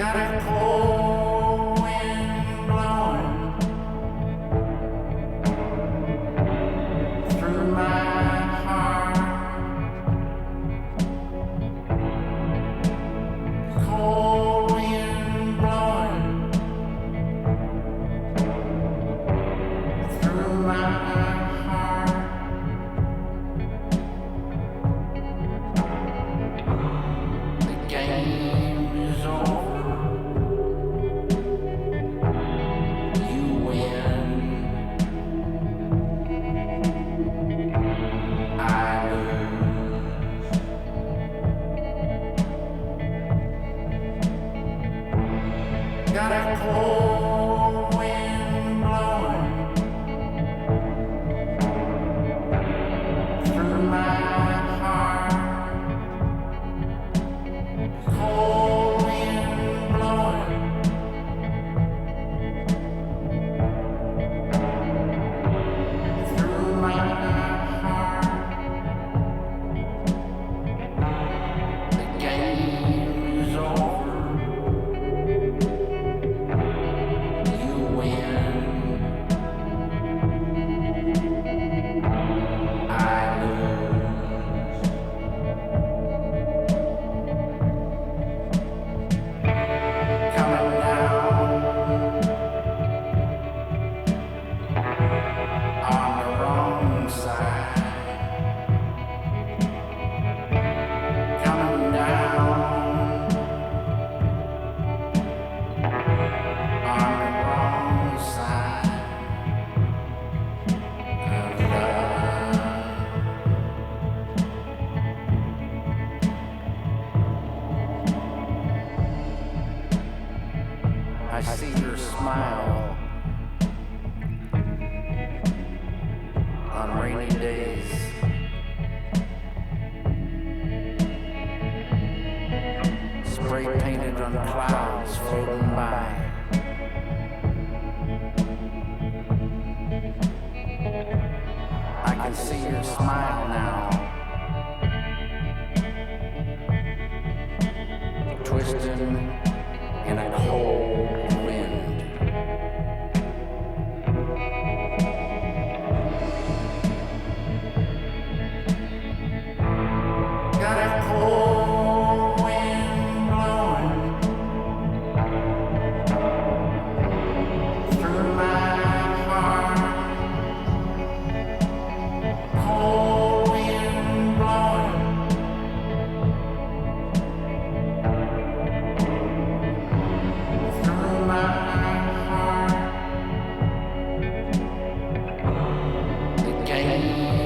Got a cold wind blowing through my heart. Cold wind blowing through my heart. The game is over. You win. I lose. Got a cold wind blowing through my heart. Cold wind blowing through my heart. The game is over. You win. I lose. Coming down on the wrong side. Coming down on the wrong side of love. I see your smile on rainy days. Spray painted on clouds floating by. I can see your smile now, twisting in a cold wind. Got a cold wind blowing through my heart. Cold wind blowing through my heart. The game